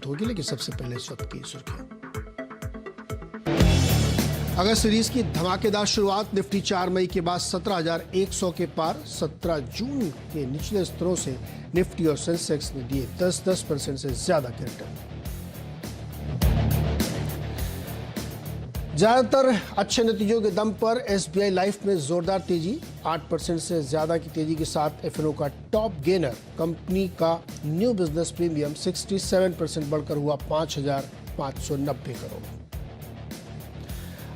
बातचीत होगी, लेकिन सबसे पहले इस वक्त की सुर्खियां। अगस्त सीरीज की धमाकेदार शुरुआत। निफ्टी 4 मई के बाद 17,100 के पार। 17 जून के निचले स्तरों से निफ्टी और सेंसेक्स ने दिए 10% से ज्यादा के रिटर्न। ज्यादातर अच्छे नतीजों के दम पर एसबीआई लाइफ में जोरदार तेजी। 8% से ज्यादा की तेजी के साथ एफएनओ का टॉप गेनर। कंपनी का न्यू बिजनेस प्रीमियम 67% बढ़कर हुआ 5,590 करोड़।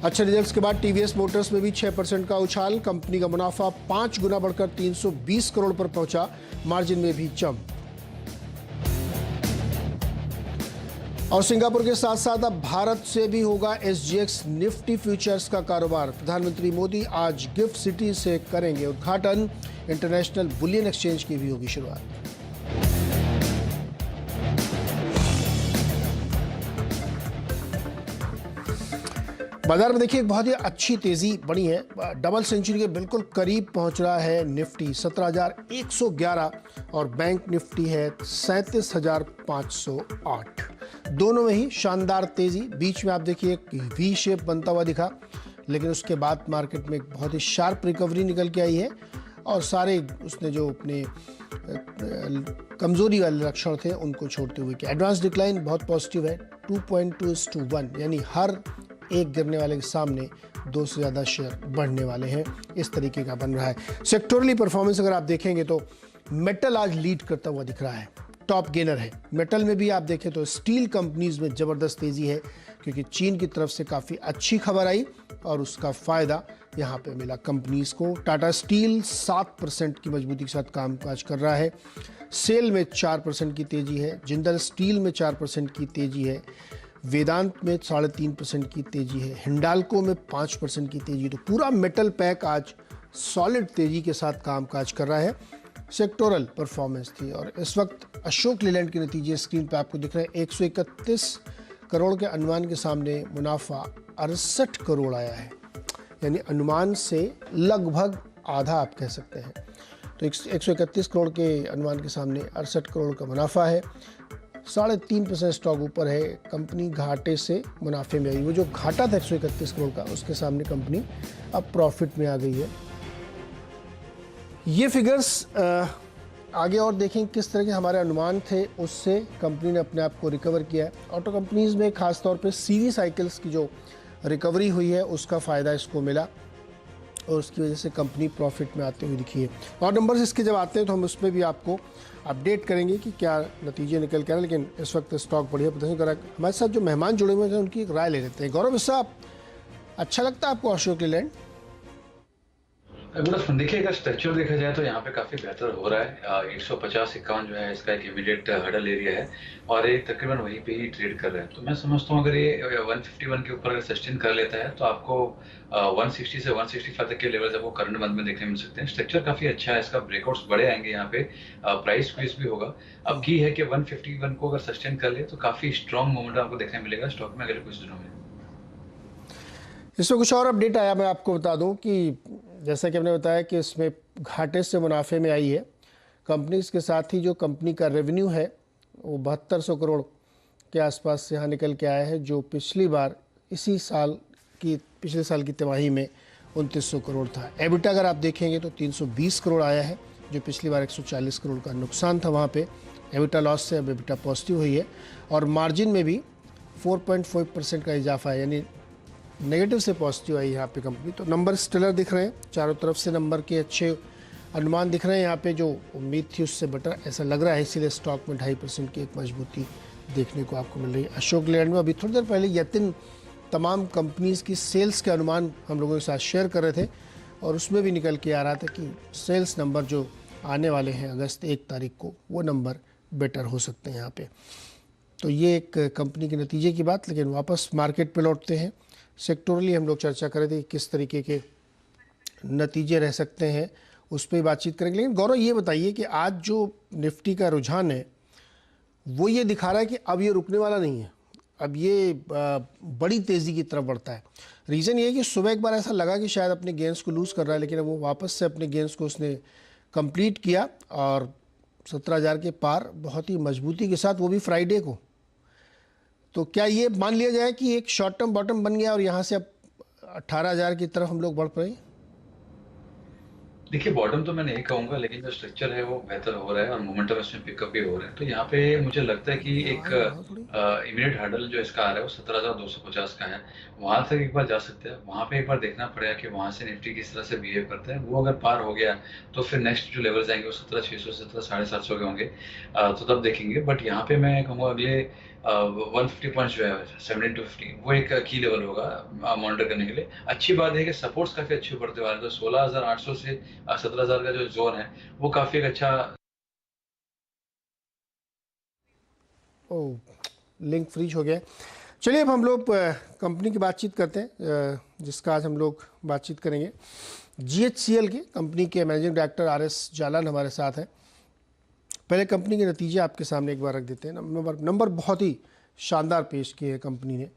अच्छे रिजल्ट्स के बाद टीवीएस मोटर्स में भी 6% का उछाल। कंपनी का मुनाफा 5 गुना बढ़कर 320 करोड़ पर पहुंचा। मार्जिन में भी जंप। और सिंगापुर के साथ साथ अब भारत से भी होगा एसजीएक्स निफ्टी फ्यूचर्स का कारोबार। प्रधानमंत्री मोदी आज गिफ्ट सिटी से करेंगे उद्घाटन। इंटरनेशनल बुलियन एक्सचेंज की भी होगी शुरुआत। बाजार में देखिए एक बहुत ही अच्छी तेजी बनी है। डबल सेंचुरी के बिल्कुल करीब पहुंच रहा है निफ्टी 17,111 और बैंक निफ्टी है 37,508। दोनों में ही शानदार तेजी। बीच में आप देखिए एक वी शेप बनता हुआ दिखा, लेकिन उसके बाद मार्केट में एक बहुत ही शार्प रिकवरी निकल के आई है और सारे उसने जो अपने कमजोरी वाले लक्षण थे उनको छोड़ते हुए किया। एडवांस डिक्लाइन बहुत पॉजिटिव है 2.2:1, यानी हर एक गिरने वाले के सामने 2 से ज्यादा शेयर बढ़ने वाले हैं। इस तरीके का बन रहा है। सेक्टोरली परफॉर्मेंस अगर आप देखेंगे तो मेटल आज लीड करता हुआ दिख रहा है, टॉप गेनर है। मेटल में भी आप देखें तो स्टील कंपनीज में जबरदस्त तेजी है, क्योंकि चीन की तरफ से काफी अच्छी खबर आई और उसका फायदा यहां पे मिला कंपनीज को। टाटा स्टील 7% की मजबूती के साथ कामकाज कर रहा है। सेल में 4% की तेजी है। जिंदल स्टील में 4% की तेजी है। वेदांत में 3.5% की तेजी है। हिंडाल्को में 5% की तेजी। तो पूरा मेटल पैक आज सॉलिड तेजी के साथ कामकाज कर रहा है। सेक्टोरल परफॉर्मेंस थी। और इस वक्त अशोक लीलैंड के नतीजे स्क्रीन पे आपको दिख रहे हैं। 131 करोड़ के अनुमान के सामने मुनाफा 68 करोड़ आया है, यानी अनुमान से लगभग आधा आप कह सकते हैं। तो 131 करोड़ के अनुमान के सामने 68 करोड़ का मुनाफा है। 3.5% स्टॉक ऊपर है। कंपनी घाटे से मुनाफे में आई। वो जो घाटा था 131 करोड़ का, उसके सामने कंपनी अब प्रॉफिट में आ गई है। ये फिगर्स आगे और देखें किस तरह के हमारे अनुमान थे, उससे कंपनी ने अपने आप को रिकवर किया है। ऑटो कंपनीज में खासतौर पे सीवी साइकिल्स की जो रिकवरी हुई है उसका फ़ायदा इसको मिला और उसकी वजह से कंपनी प्रॉफिट में आते हुए दिखी है। और नंबर्स इसके जब आते हैं तो हम उसमें भी आपको अपडेट करेंगे कि क्या नतीजे निकल के आ रहे हैं। लेकिन इस वक्त स्टॉक बढ़िया प्रदर्शन कर रहा है। हमारे साथ जो मेहमान जुड़े हुए हैं उनकी एक राय ले लेते हैं। गौरव साहब, अच्छा लगता है आपको अशोक लीलैंड? देखिए अगर स्ट्रक्चर देखा जाए तो यहाँ पे काफी बेहतर हो रहा है। 150-51 जो है इसका एक इमीडिएट हर्डल एरिया है और ये तकरीबन वहीं पे ही ट्रेड कर रहे हैं। तो मैं समझता हूँ अगर ये 151 के ऊपर अगर सस्टेन कर लेता है तो आपको 160 से 165 तक के लेवल्स आपको करंट मंथ में देखने मिल सकते हैं। स्ट्रक्चर काफी अच्छा है, इसका ब्रेकआउट्स बड़े आएंगे यहाँ पे। प्राइस स्क्वीज भी होगा। अब की है कि 151 को अगर सस्टेन कर ले तो काफी स्ट्रॉन्ग मोमेंटम आपको देखने मिलेगा स्टॉक में अगले कुछ दिनों में। इसमें कुछ और अपडेट आया, मैं आपको बता दूं कि जैसा कि हमने बताया कि इसमें घाटे से मुनाफे में आई है कंपनी। इसके साथ ही जो कंपनी का रेवेन्यू है वो 7200 करोड़ के आसपास से यहाँ निकल के आया है, जो पिछले साल की तिमाही में 2900 करोड़ था। एबिटा अगर आप देखेंगे तो 320 करोड़ आया है, जो पिछली बार 140 करोड़ का नुकसान था वहाँ पे। एबिटा लॉस से अब एबिटा पॉजिटिव हुई है और मार्जिन में भी 4.5% का इजाफा है, यानी नेगेटिव से पॉजिटिव आई यहाँ पे कंपनी। तो नंबर स्टेलर दिख रहे हैं, चारों तरफ से नंबर के अच्छे अनुमान दिख रहे हैं। यहाँ पे जो उम्मीद थी उससे बेटर ऐसा लग रहा है, इसीलिए स्टॉक में 2.5% की एक मजबूती देखने को आपको मिल रही है। अशोक लीलैंड में अभी थोड़ी देर पहले यतिन तमाम कंपनीज की सेल्स के अनुमान हम लोगों के साथ शेयर कर रहे थे और उसमें भी निकल के आ रहा था कि सेल्स नंबर जो आने वाले हैं अगस्त 1 तारीख को, वो नंबर बेटर हो सकते हैं यहाँ पे। तो ये एक कंपनी के नतीजे की बात। लेकिन वापस मार्केट पे लौटते हैं। सेक्टोरली हम लोग चर्चा कर रहे थे किस तरीके के नतीजे रह सकते हैं, उस पर बातचीत करेंगे। लेकिन गौरव ये बताइए कि आज जो निफ्टी का रुझान है वो ये दिखा रहा है कि अब ये रुकने वाला नहीं है, अब ये बड़ी तेज़ी की तरफ बढ़ता है। रीज़न ये है कि सुबह एक बार ऐसा लगा कि शायद अपने गेंस को लूज़ कर रहा है, लेकिन अब वो वापस से अपने गेंस को उसने कंप्लीट किया और 17,000 के पार बहुत ही मजबूती के साथ, वो भी फ्राइडे को। तो क्या ये मान लिया जाए कि एक शॉर्ट टर्म बॉटम बन गया और यहाँ से अब 18,000 की तरफ हम लोग बढ़ पड़े? देखिए, बॉटम तो मैं नहीं कहूँगा, लेकिन जो स्ट्रक्चर है वो बेहतर हो रहा है और मोमेंटम इसमें पिकअप भी हो रहा है। तो यहाँ पे मुझे लगता है कि एक आवाज़ बढ़ाओ थोड़ी। इमीडिएट हर्डल जो इसका आ रहा है वो 17,250 का है। वहाँ तक एक बार जा सकते हैं। वहाँ पे एक बार देखना पड़ेगा कि वहाँ से निफ्टी किस तरह से बिहेव करता है। वो अगर पार हो गया तो फिर नेक्स्ट जो लेवल्स आएंगे वो 17,600 17,750 के होंगे। तो तब देखेंगे। बट यहाँ पे मैं कहूँगा अगले 150 पॉइंट्स जो है 17 to 50 वो एक की लेवल होगा मॉनिटर करने के लिए। अच्छी बात है कि सपोर्ट्स काफी अच्छे उभरते वाले, तो 16,800 से 17,000 का जो जोन है वो काफी एक अच्छा। ओह, लिंक फ्रीज हो गया। चलिए अब हम लोग कंपनी की बातचीत करते हैं, जिसका आज हम लोग बातचीत करेंगे। GHCL के कंपनी के मैनेजिंग डायरेक्टर RS जालान हमारे साथ हैं। पहले कंपनी के नतीजे आपके सामने एक बार रख देते हैं। नंबर बहुत ही शानदार पेश किए हैं कंपनी ने।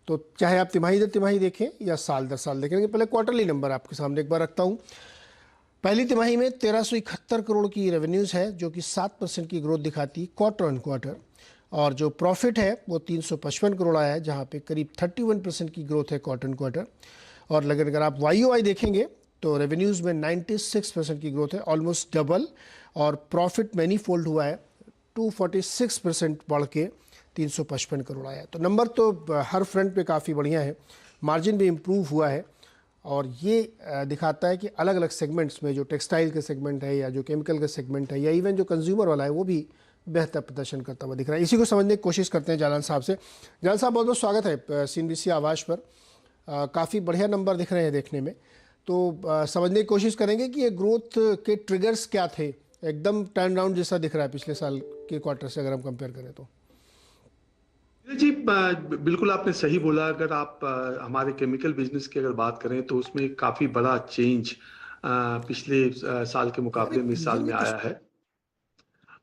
तो चाहे आप तिमाही दर तिमाही देखें या साल दर साल देखें, पहले क्वार्टरली नंबर आपके सामने एक बार रखता हूँ। पहली तिमाही में 1371 करोड़ की रेवेन्यूज़ है, जो कि 7% की ग्रोथ दिखाती है क्वार्टर ऑन क्वार्टर। और जो प्रॉफिट है वो 355 करोड़ आया है, जहाँ पे करीब 31% की ग्रोथ है क्वार्टर ऑन क्वार्टर। और अगर आप YOY देखेंगे तो रेवेन्यूज़ में 96% की ग्रोथ है, ऑलमोस्ट डबल। और प्रॉफिट मैनी फोल्ड हुआ है, 246% बढ़ के 355 करोड़ आया है। तो नंबर तो हर फ्रंट पे काफ़ी बढ़िया है। मार्जिन भी इम्प्रूव हुआ है। और ये दिखाता है कि अलग अलग सेगमेंट्स में, जो टेक्सटाइल के सेगमेंट है या जो केमिकल का सेगमेंट है या इवन जो कंज्यूमर वाला है, वो भी बेहतर प्रदर्शन करता हुआ दिख रहा है। इसी को समझने की कोशिश करते हैं जालान साहब से। जालान साहब, बहुत बहुत स्वागत है CNBC आवाज़ पर। काफ़ी बढ़िया नंबर दिख रहे हैं देखने में। तो समझने की कोशिश करेंगे कि ये ग्रोथ के ट्रिगर्स क्या थे। एकदम टर्न राउंड जैसा दिख रहा है पिछले साल के क्वार्टर से अगर हम कंपेयर करें तो। जी, बिल्कुल आपने सही बोला। अगर आप हमारे केमिकल बिजनेस की अगर बात करें तो उसमें काफी बड़ा चेंज पिछले साल के मुकाबले में इस साल में आया है।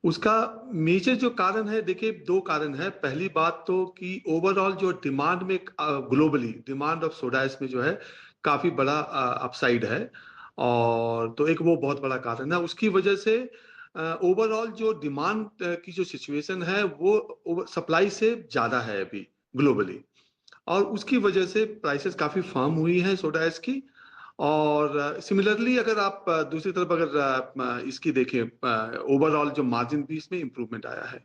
उसका मेजर जो कारण है, देखिए दो कारण है। पहली बात तो कि ओवरऑल जो डिमांड में, globally demand of soda ash में जो है काफी बड़ा अपसाइड है। और तो एक वो बहुत बड़ा कारण है। उसकी वजह से ओवरऑल जो डिमांड की जो सिचुएशन है वो सप्लाई से ज्यादा है अभी ग्लोबली। और उसकी वजह से प्राइसेस काफी फर्म हुई है सोडा एश की। और सिमिलरली अगर आप दूसरी तरफ अगर इसकी देखें, ओवरऑल जो मार्जिन भी इसमें इंप्रूवमेंट आया है।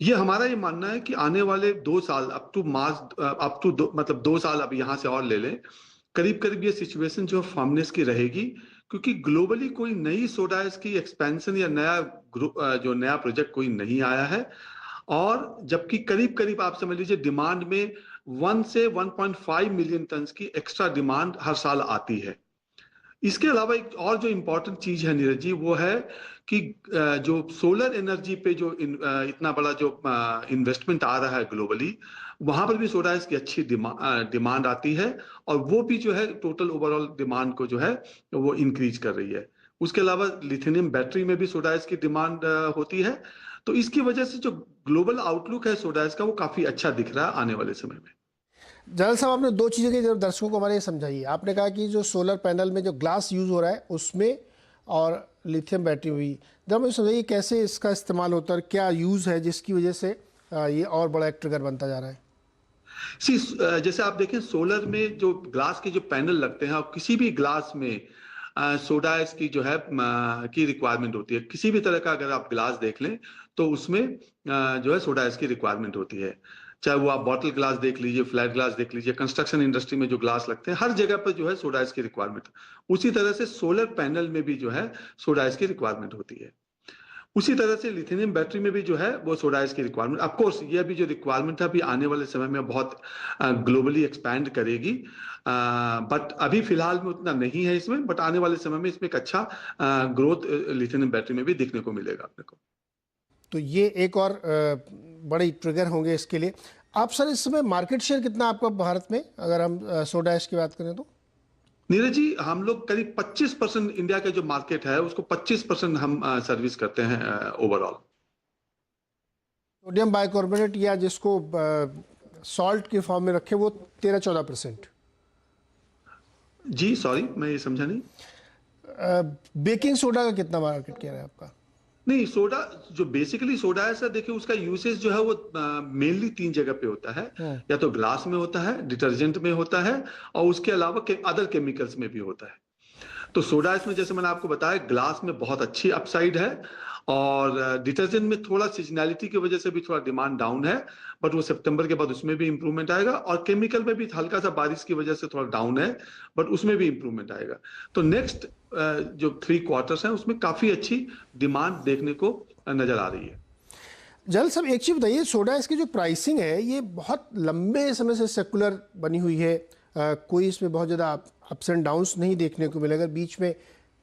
ये हमारा ये मानना है कि आने वाले 2 साल अप टू मार्च, मतलब 2 साल अब यहाँ से और ले लें, करीब करीब ये सिचुएशन जो फर्मनेस की रहेगी। क्योंकि ग्लोबली कोई नई सोडा एश की एक्सपेंशन या जो नया प्रोजेक्ट कोई नहीं आया है। और जबकि करीब करीब आप समझ लीजिए डिमांड में 1 से 1.5 मिलियन टन की एक्स्ट्रा डिमांड हर साल आती है। इसके अलावा एक और जो इम्पोर्टेंट चीज है नीरज जी, वो है कि जो सोलर एनर्जी पे जो इतना बड़ा जो इन्वेस्टमेंट आ रहा है ग्लोबली, वहां पर भी सोडा एश की अच्छी डिमांड आती है। और वो भी जो है टोटल ओवरऑल डिमांड को जो है वो इंक्रीज कर रही है। उसके अलावा लिथियम बैटरी में भी सोडा एश की डिमांड होती है। तो इसकी वजह से जो ग्लोबल आउटलुक है सोडा एश का, वो काफी अच्छा दिख रहा है आने वाले समय में। जालान साहब, आपने दो चीज़ें की, जब दर्शकों को हमारे ये समझाइए। आपने कहा कि जो सोलर पैनल में जो ग्लास यूज़ हो रहा है उसमें, और लिथियम बैटरी हुई, जब मुझे समझाइए कैसे इसका इस्तेमाल होता है, क्या यूज़ है जिसकी वजह से ये और बड़ा एक ट्रिगर बनता जा रहा है। जैसे आप देखें सोलर में जो ग्लास के जो पैनल लगते हैं, और किसी भी ग्लास में सोडा एश की जो है की रिक्वायरमेंट होती है। किसी भी तरह का अगर आप ग्लास देख लें तो उसमें जो है सोडा एश की रिक्वायरमेंट होती है। चाहे वो आप बॉटल ग्लास देख लीजिए, फ्लैट ग्लास देख लीजिए, कंस्ट्रक्शन इंडस्ट्री में जो ग्लास लगते हैं, हर जगह पर जो है सोडा एश की रिक्वायरमेंट। उसी तरह से सोलर पैनल में भी जो है सोडा एश की रिक्वायरमेंट होती है। उसी तरह से लिथियम बैटरी में भी जो है वो सोडा एश की रिक्वायरमेंट, ऑफ कोर्स ये भी जो रिक्वायरमेंट है अभी आने वाले समय में बहुत ग्लोबली एक्सपैंड करेगी। बट अभी फिलहाल में उतना नहीं है इसमें, बट आने वाले समय में इसमें एक अच्छा ग्रोथ लिथियम बैटरी में भी देखने को मिलेगा अपने को। तो ये एक और बड़ी ट्रिगर होंगे इसके लिए। आप सर, इस समय मार्केट शेयर कितना आपका भारत में, अगर हम सोडा ऐश की बात करें तो? नीरज जी, हम लोग करीब 25% इंडिया का जो मार्केट है उसको 25% हम सर्विस करते हैं ओवरऑल। सोडियम बाइकार्बोनेट या जिसको सॉल्ट के फॉर्म में रखे, वो 13-14%। जी सॉरी, मैं ये समझा नहीं। बेकिंग सोडा का कितना मार्केट क्या है आपका? नहीं, सोडा जो बेसिकली सोडा है सर, देखिए उसका यूसेज जो है वो मेनली 3 जगह पे होता है। या तो ग्लास में होता है, डिटर्जेंट में होता है, और उसके अलावा अदर केमिकल्स में भी होता है। तो सोडा इसमें जैसे मैंने आपको बताया, ग्लास में बहुत अच्छी अपसाइड है, और डिटर्जेंट में थोड़ा सीजनैलिटी की वजह से भी थोड़ा डिमांड डाउन है, बट वो सितंबर के बाद उसमें भी इंप्रूवमेंट आएगा। और केमिकल में भी हल्का सा बारिश की वजह से थोड़ा डाउन है, बट उसमें भी इंप्रूवमेंट आएगा। तो नेक्स्ट जो 3 क्वार्टर्स हैं उसमें काफी अच्छी डिमांड देखने को नजर आ रही है। जल साहब, एक चीज़ बताइए, सोडा इसकी जो प्राइसिंग है ये बहुत लंबे समय से सेकुलर बनी हुई है, कोई इसमें बहुत ज़्यादा अप्स एंड डाउन्स नहीं देखने को मिलेगा, बीच में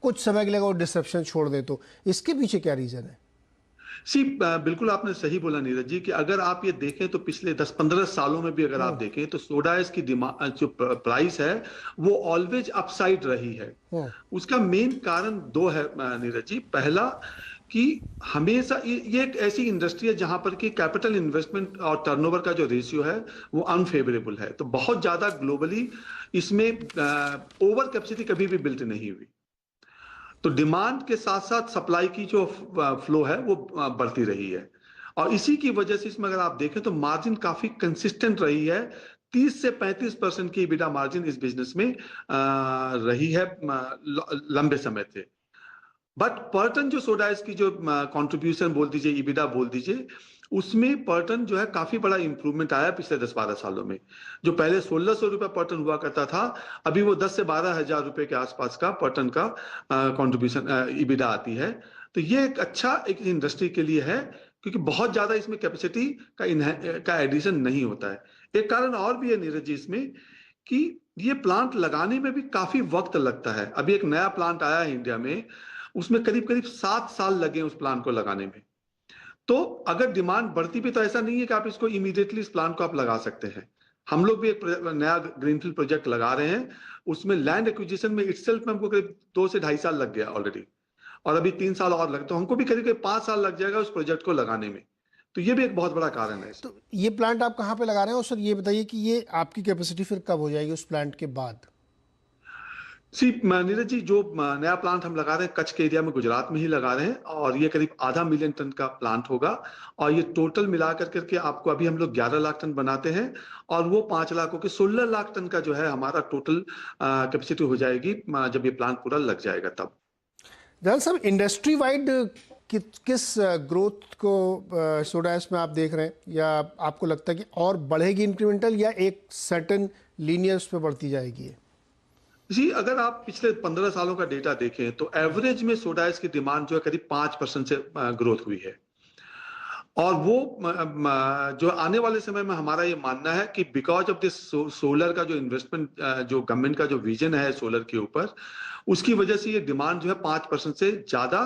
कुछ समय के लिए वो डिसरप्शन छोड़ दे तो इसके पीछे क्या रीज़न है? बिल्कुल आपने सही बोला नीरज जी, कि अगर आप ये देखें तो पिछले 10-15 सालों में भी अगर आप देखें तो सोडा एस की डिमांड जो प्राइस है वो ऑलवेज अपसाइड रही है। उसका मेन कारण 2 है नीरज जी। पहला कि हमेशा ये एक ऐसी इंडस्ट्री है जहां पर कि कैपिटल इन्वेस्टमेंट और टर्नओवर का जो रेशियो है वो अनफेवरेबल है। तो बहुत ज्यादा ग्लोबली इसमें ओवर कैपेसिटी कभी भी बिल्ट नहीं हुई। तो डिमांड के साथ साथ सप्लाई की जो फ्लो है वो बढ़ती रही है, और इसी की वजह से इसमें अगर आप देखें तो मार्जिन काफी कंसिस्टेंट रही है। 30 से 35% की EBITDA मार्जिन इस बिजनेस में रही है लंबे समय से। बट पर टन जो सोडा इसकी जो कंट्रीब्यूशन बोल दीजिए, EBITDA बोल दीजिए, उसमें पर टन जो है काफी बड़ा इंप्रूवमेंट आया पिछले 10-12 सालों में। जो पहले 1600 रुपए पर टन हुआ करता था, अभी वो 10 से 12 हजार रुपए के आसपास का पर टन का कंट्रीब्यूशन EBITDA आती है। तो ये एक अच्छा एक इंडस्ट्री के लिए है, क्योंकि बहुत ज्यादा इसमें कैपेसिटी का एडिशन नहीं होता है। एक कारण और भी है नीरज जी इसमें, कि ये प्लांट लगाने में भी काफी वक्त लगता है। अभी एक नया प्लांट आया है इंडिया में, उसमें करीब करीब 7 साल लगे उस प्लांट को लगाने में। तो अगर डिमांड बढ़ती भी तो ऐसा नहीं है कि आप इसको इमीडिएटली इस प्लांट को आप लगा सकते हैं। हम लोग भी एक नया ग्रीनफील्ड प्रोजेक्ट लगा रहे हैं, उसमें लैंड एक्विजिशन में इटसेल्फ में हमको करीब 2 से 2.5 साल लग गया ऑलरेडी, और अभी 3 साल और लगे, तो हमको भी करीब करीब 5 साल लग जाएगा उस प्रोजेक्ट को लगाने में। तो ये भी एक बहुत बड़ा कारण है। तो ये प्लांट आप कहाँ पे लगा रहे हैं, और सर ये बताइए कि ये आपकी कैपेसिटी फिर कब हो जाएगी उस प्लांट के बाद? नीरज जी, जो नया प्लांट हम लगा रहे हैं कच्छ के एरिया में, गुजरात में ही लगा रहे हैं, और ये करीब 0.5 मिलियन टन का प्लांट होगा। और ये टोटल मिला करके आपको, अभी हम लोग 11 लाख टन बनाते हैं, और वो 5 लाख के 16 लाख टन का जो है हमारा टोटल कैपेसिटी हो जाएगी जब ये प्लांट पूरा लग जाएगा तब। जान साहब, इंडस्ट्री वाइड किस ग्रोथ को सोडा एस में आप देख रहे हैं, या आपको लगता है कि और बढ़ेगी इंक्रीमेंटल, या एक सर्टेन लीनियर उस पर बढ़ती जाएगी? जी, अगर आप पिछले 15 सालों का डेटा देखें तो एवरेज में सोडा एस की डिमांड जो है करीब 5% से ग्रोथ हुई है। और वो जो आने वाले समय में हमारा ये मानना है कि बिकॉज ऑफ दिस सोलर का जो इन्वेस्टमेंट, जो गवर्नमेंट का जो विजन है सोलर के ऊपर, उसकी वजह से ये डिमांड जो है 5% से ज्यादा,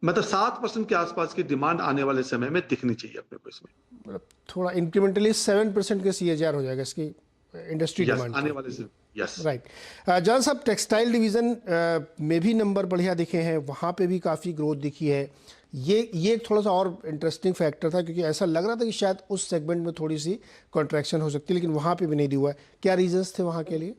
मतलब 7% के आसपास की डिमांड आने वाले समय में दिखनी चाहिए अपने को इसमें। मतलब थोड़ा इंक्रीमेंटली 7% के CAGR हो जाएगा इसकी इंडस्ट्री डिमांड आने वाले से। Yes, right. जान साहब, टेक्सटाइल डिवीज़न में भी नंबर बढ़िया दिखे हैं, वहाँ पे भी काफ़ी ग्रोथ दिखी है। ये एक थोड़ा सा और इंटरेस्टिंग फैक्टर था, क्योंकि ऐसा लग रहा था कि शायद उस सेगमेंट में थोड़ी सी कॉन्ट्रैक्शन हो सकती है, लेकिन वहाँ पे भी नहीं हुआ है। क्या रीजंस थे वहाँ के लिए?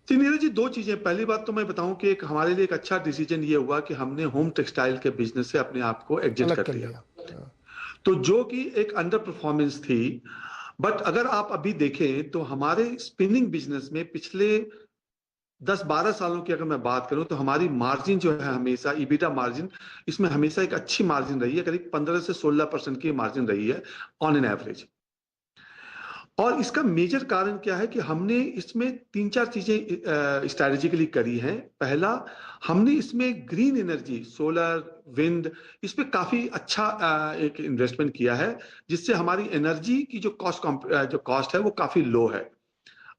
जी नीरज जी, 2 चीजें। पहली बात तो मैं बताऊं कि एक हमारे लिए एक अच्छा डिसीजन ये हुआ कि हमने होम टेक्सटाइल के बिजनेस से अपने आप को एग्जिट कर लिया। तो जो कि एक अंडर परफॉर्मेंस थी। बट अगर आप अभी देखें तो हमारे स्पिनिंग बिजनेस में पिछले 10-12 सालों की अगर मैं बात करूं तो हमारी मार्जिन जो है हमेशा, EBITDA मार्जिन, इसमें हमेशा एक अच्छी मार्जिन रही है, करीब 15 से 16% की मार्जिन रही है ऑन एन एवरेज। और इसका मेजर कारण क्या है कि हमने इसमें 3-4 चीजें स्ट्रैटेजिकली करी हैं। पहला, हमने इसमें ग्रीन एनर्जी, सोलर, विंड, इस पे काफी अच्छा एक इन्वेस्टमेंट किया है, जिससे हमारी एनर्जी की जो कॉस्ट है वो काफी लो है।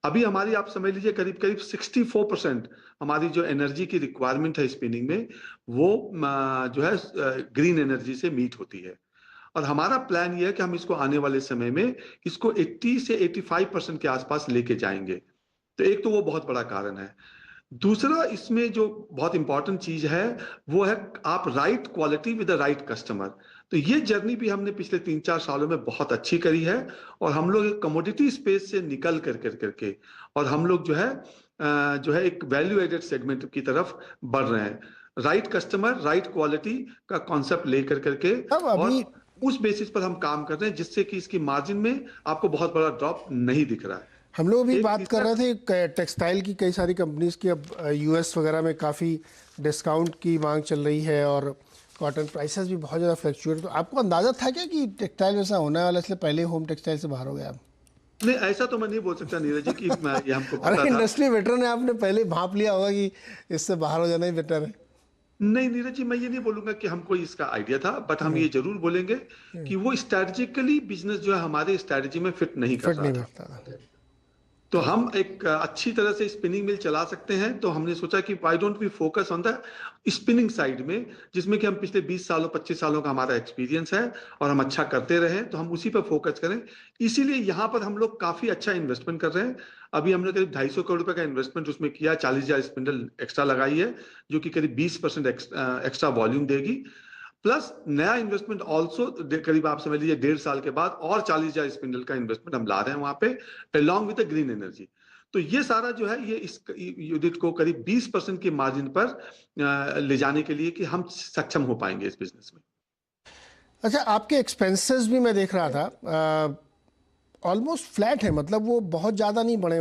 अभी हमारी, आप समझ लीजिए, करीब करीब 64% हमारी जो एनर्जी की रिक्वायरमेंट है स्पिनिंग में, वो जो है ग्रीन एनर्जी से मीट होती है। और हमारा प्लान ये है कि हम इसको आने वाले समय में इसको 80 से 85% के आसपास लेके जाएंगे। तो एक तो वो बहुत बड़ा कारण है। दूसरा, इसमें जो बहुत इंपॉर्टेंट चीज है वो है आप right quality with the right customer. तो ये जर्नी भी हमने पिछले 3-4 सालों में बहुत अच्छी करी है, और हम लोग एक कमोडिटी स्पेस से निकल करके और हम लोग जो है एक वैल्यू एडेड सेगमेंट की तरफ बढ़ रहे हैं। राइट कस्टमर, राइट क्वालिटी का कॉन्सेप्ट लेकर करके, अब अभी और उस बेसिस पर हम काम कर रहे हैं, जिससे कि इसकी मार्जिन में आपको बहुत बड़ा ड्रॉप नहीं दिख रहा है। हम लोग भी एक बात कर तीसरा- रहे थे टेक्सटाइल की, कई सारी कंपनीज की अब यूएस वगैरह में काफ़ी डिस्काउंट की मांग चल रही है और कॉटन प्राइसेस भी बहुत ज़्यादा फ्लक्चुएट। तो आपको अंदाजा था क्या कि टेक्सटाइल वैसा होने वाला, इसलिए पहले होम टेक्सटाइल से बाहर हो गया आप? नहीं, ऐसा तो मैं नहीं बोल सकता नीरज जी कि ये हमको अरे पता था। इंडस्ट्री वेटरन है, आपने पहले भांप लिया होगा कि इससे बाहर हो जाना ही बेटर है। नहीं नीरज जी, मैं ये नहीं बोलूंगा कि हमको इसका आइडिया था, बट हम ये जरूर बोलेंगे कि वो स्ट्रेटेजिकली बिजनेस जो है हमारे स्ट्रेटजी में फिट नहीं कर फिट नहीं रहा था। बैठता था। तो हम एक अच्छी तरह से स्पिनिंग मिल चला सकते हैं, तो हमने सोचा कि why don't we focus on the spinning side में, जिसमें कि हम पिछले 20 सालों 25 सालों का हमारा एक्सपीरियंस है और हम अच्छा करते रहे, तो हम उसी पर फोकस करें। इसीलिए यहाँ पर हम लोग काफी अच्छा इन्वेस्टमेंट कर रहे हैं। अभी हमने करीब 250 करोड़ रुपए का इन्वेस्टमेंट उसमें किया, 40,000 स्पिंडल एक्स्ट्रा लगाई है, जो कि करीब 20% एक्स्ट्रा वॉल्यूम देगी, प्लस नया इन्वेस्टमेंट ऑल्सो करीब आप समझ लीजिए 1.5 साल के बाद और 40,000 स्पिंडल का इन्वेस्टमेंट हम ला रहे हैं वहां पे, अलोंग विद ग्रीन एनर्जी। तो ये सारा जो है ये इस यूनिट को करीब 20% की मार्जिन पर ले जाने के लिए कि हम सक्षम हो पाएंगे इस बिजनेस में। अच्छा, आपके एक्सपेंसेस भी मैं देख रहा था ऑलमोस्ट फ्लैट है, मतलब वो बहुत ज़्यादा नहीं बढ़े।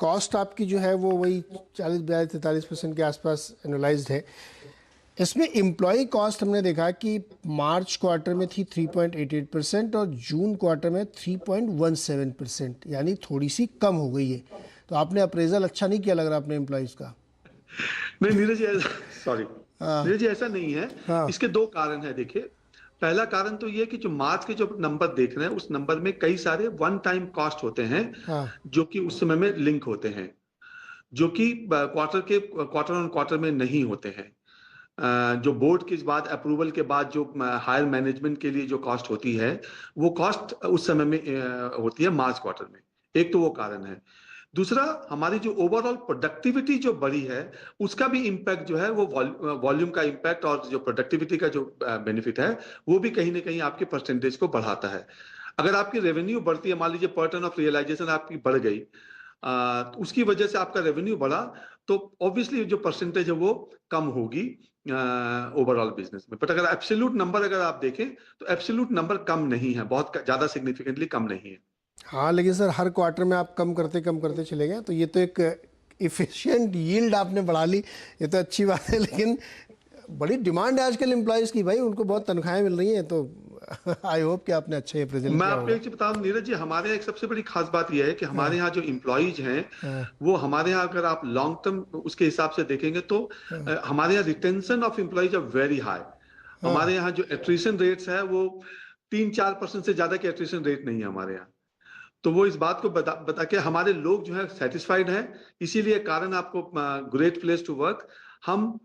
कॉस्ट आपकी जो है वो वही 40-42-43% के आसपास एनुलाइज्ड है। इसमें एम्प्लॉय कॉस्ट हमने देखा कि मार्च क्वार्टर में थी 3.88% और जून क्वार्टर में 3.17%, यानी थोड़ी सी कम हो गई है। तो आपने अप्रेजल अच्छा नहीं किया लग रहा अपने एम्प्लॉयज़ का। नहीं नीरज जी, सॉरी नीरज जी, ऐसा नहीं है। हाँ। इसके दो कारण है। देखिए, पहला कारण तो ये कि जो मार्च के जो नंबर देख रहे हैं उस नंबर में कई सारे वन टाइम कॉस्ट होते हैं, हाँ। जो कि उस समय में लिंक होते हैं, जो कि क्वार्टर ऑन क्वार्टर में नहीं होते हैं। जो बोर्ड के बाद अप्रूवल के बाद जो हायर मैनेजमेंट के लिए जो कॉस्ट होती है, वो कॉस्ट उस समय में होती है मार्च क्वार्टर में। एक तो वो कारण है। दूसरा, हमारी जो ओवरऑल प्रोडक्टिविटी जो बढ़ी है, उसका भी इम्पैक्ट जो है वो वॉल्यूम का इम्पैक्ट और जो प्रोडक्टिविटी का जो बेनिफिट है, वो भी कहीं ना कहीं आपके परसेंटेज को बढ़ाता है। अगर आपकी रेवेन्यू बढ़ती है, मान लीजिए पर टन ऑफ रियलाइजेशन आपकी बढ़ गई, तो उसकी वजह से आपका रेवेन्यू बढ़ा, तो ऑब्वियसली जो परसेंटेज है वो कम होगी ओवरऑल बिजनेस में। बट अगर एब्सोल्यूट नंबर अगर आप देखें तो एब्सोल्यूट नंबर कम नहीं है, बहुत ज्यादा सिग्निफिकेंटली कम नहीं है। हाँ, लेकिन सर हर क्वार्टर में आप कम करते चले गए, तो ये तो एक इफिशिएंट यील्ड आपने बढ़ा ली, ये तो अच्छी बात है। लेकिन बड़ी डिमांड है आजकल एम्प्लॉयज़ की, भाई उनको बहुत तनख्वाहें मिल रही हैं, तो आई होप कि आपने अच्छे अप्रेजल मैं किया आपको होगा। एक चीज बता दूं नीरज जी, हमारे यहाँ एक सबसे बड़ी खास बात यह है कि हमारे यहाँ जो इम्प्लॉयज हैं, वो हमारे यहाँ अगर आप लॉन्ग टर्म उसके हिसाब से देखेंगे तो हमारे यहाँ retention of employees are very high. हमारे यहाँ जो एट्रिशन रेट्स है वो 3-4% से ज्यादा के एट्रिशन रेट नहीं है हमारे यहाँ। तो वो इस बात को बता के हमारे लोग जो है सेटिस्फाइड है। इसीलिए कारण आपको ग्रेट प्लेस टू वर्क, हम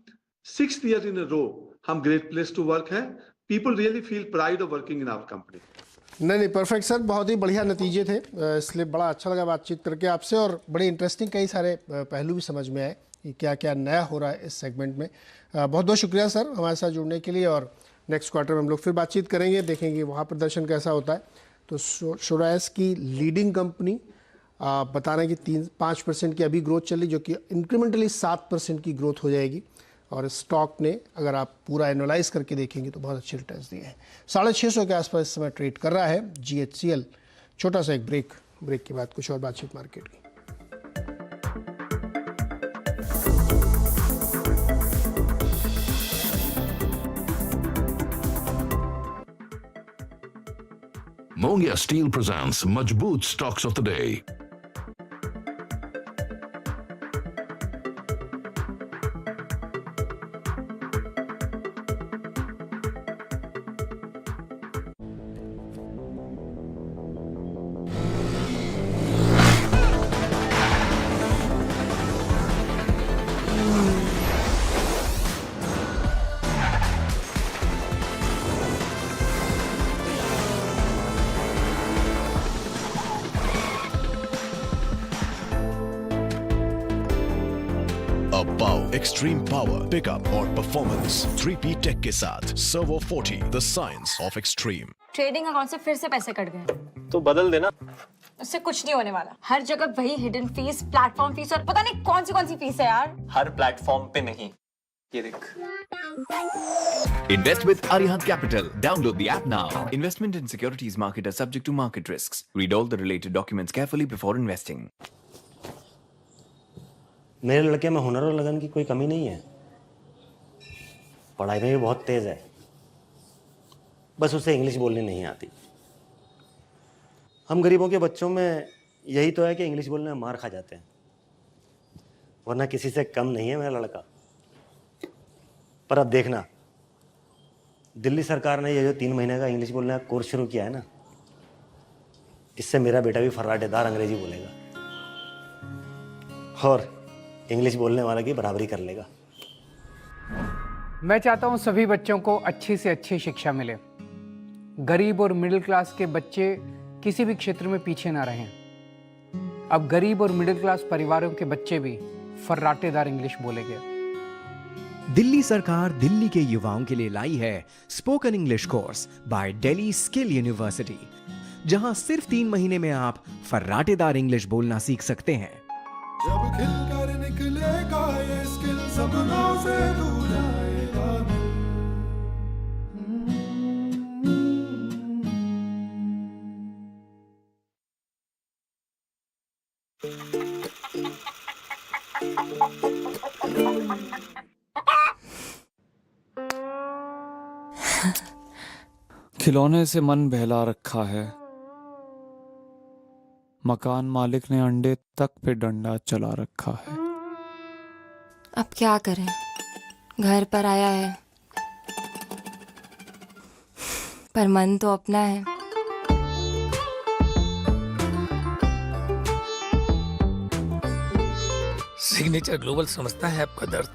6th year in a row हम ग्रेट प्लेस टू वर्क है। People really feel pride of working in our company. नहीं, परफेक्ट सर, बहुत ही बढ़िया नतीजे थे, इसलिए बड़ा अच्छा लगा बातचीत करके आपसे, और बड़े इंटरेस्टिंग कई सारे पहलू भी समझ में आए कि क्या क्या नया हो रहा है इस सेगमेंट में। बहुत बहुत शुक्रिया सर हमारे साथ जुड़ने के लिए, और नेक्स्ट क्वार्टर में हम लोग फिर बातचीत करेंगे, देखेंगे वहाँ प्रदर्शन कैसा होता है। तो सोराइस की लीडिंग कंपनी बता रहे हैं कि 3-5% की अभी ग्रोथ चल रही, जो कि इंक्रीमेंटली 7% की ग्रोथ हो जाएगी, और स्टॉक ने अगर आप पूरा एनालाइज करके देखेंगे तो बहुत अच्छे रिटर्न्स दिए हैं। 650 के आसपास इस समय ट्रेड कर रहा है GHCL। छोटा सा एक ब्रेक के बाद कुछ और बातचीत मार्केट की। Mongia Steel presents Majboot Stocks of the Day. अब पाओ एक्सट्रीम पावर, पिकअप और परफॉर्मेंस 3P टेक के साथ servo 40, the science of extreme. Trading account से फिर से पैसे कट गए। तो बदल देना। उससे कुछ नहीं होने वाला। हर जगह वही हिडन फीस, प्लेटफॉर्म फीस और पता नहीं कौन सी फीस है यार। हर प्लेटफॉर्म पे नहीं, ये देख। Invest with Arihant Capital. Download the app now. Investment in securities market are subject to market risks. Read all the related documents carefully before investing. मेरे लड़के में हुनर और लगन की कोई कमी नहीं है, पढ़ाई में भी बहुत तेज है, बस उसे इंग्लिश बोलनी नहीं आती। हम गरीबों के बच्चों में यही तो है कि इंग्लिश बोलने में मार खा जाते हैं, वरना किसी से कम नहीं है मेरा लड़का। पर अब देखना, दिल्ली सरकार ने ये जो 3 महीने का इंग्लिश बोलने का कोर्स शुरू किया है ना, इससे मेरा बेटा भी फर्राटेदार अंग्रेजी बोलेगा और इंग्लिश बोलने वाला की बराबरी कर लेगा। मैं चाहता हूं सभी बच्चों को अच्छी से अच्छी शिक्षा मिले, गरीब और मिडिल क्लास के बच्चे किसी भी क्षेत्र में पीछे ना रहें। अब गरीब और मिडिल क्लास परिवारों के बच्चे भी फर्राटेदार इंग्लिश बोलेंगे। दिल्ली सरकार दिल्ली के युवाओं के लिए लाई है spoken English course by Delhi skill university, जहां सिर्फ 3 महीने में आप फर्राटेदार इंग्लिश बोलना सीख सकते हैं। जब खिलकर निकलेगा ये स्किल, सपनों से दूर जाएगा। खिलौने से मन बहला रखा है, मकान मालिक ने अंडे तक पे डंडा चला रखा है। अब क्या करें, घर पर आया है पर मन तो अपना है। सिग्नेचर ग्लोबल समझता है आपका दर्द,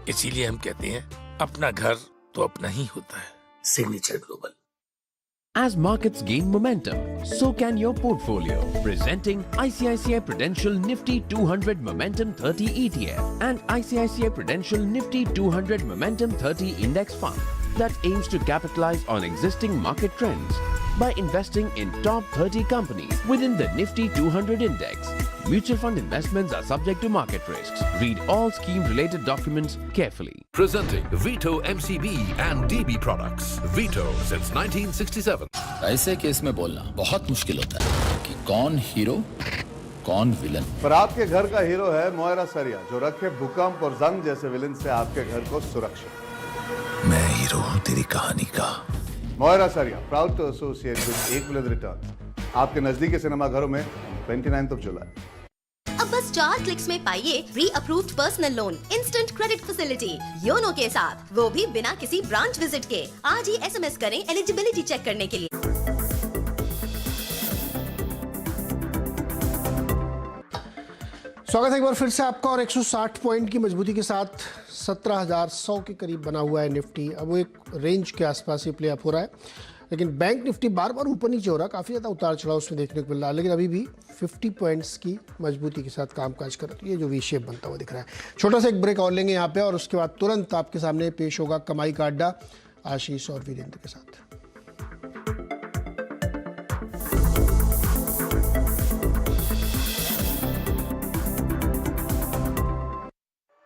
इसीलिए हम कहते हैं अपना घर तो अपना ही होता है। Signature global. As markets gain momentum, so can your portfolio. Presenting ICICI Prudential Nifty 200 Momentum 30 ETF and ICICI Prudential Nifty 200 Momentum 30 Index Fund that aims to capitalize on existing market trends by investing in top 30 companies within the Nifty 200 Index. Mutual fund investments are subject to market risks. Read all scheme-related documents carefully. Presenting Vito MCB and DB products. Vito since 1967. ऐसे case में बोलना बहुत मुश्किल होता है कि कौन hero कौन विलन। पर आपके घर का हीरो है मोयरा सरिया, जो रखे भूकंप और जंग जैसे विलन से आपके घर को सुरक्षित। मैं हीरो हूँ तेरी कहानी का। Moira Sariya, proud to associate with 1 million return. आपके नजदीकी सिनेमा घरों में 29 जुलाई। अब बस 4 क्लिक्स में पाइए pre approved personal loan, instant credit facility YONO के साथ, वो भी बिना किसी ब्रांच विजिट के। आज ही SMS करें एलिजिबिलिटी चेक करने के लिए। स्वागत है एक बार फिर से आपका, और 160 पॉइंट की मजबूती के साथ 17,100 के करीब बना हुआ है निफ्टी। अब वो एक रेंज के आसपास ही प्ले अप हो रहा है, लेकिन बैंक निफ्टी बार बार ऊपर नीचे हो रहा है, काफ़ी ज़्यादा उतार चढ़ाव उसमें देखने को मिल रहा है, लेकिन अभी भी 50 पॉइंट्स की मजबूती के साथ कामकाज कर रहा है। तो ये जो वी शेप बनता हुआ दिख रहा है। छोटा सा एक ब्रेक और लेंगे यहाँ पे, और उसके बाद तुरंत आपके सामने पेश होगा कमाई का अड्डा आशीष और वीरेंद्र के साथ।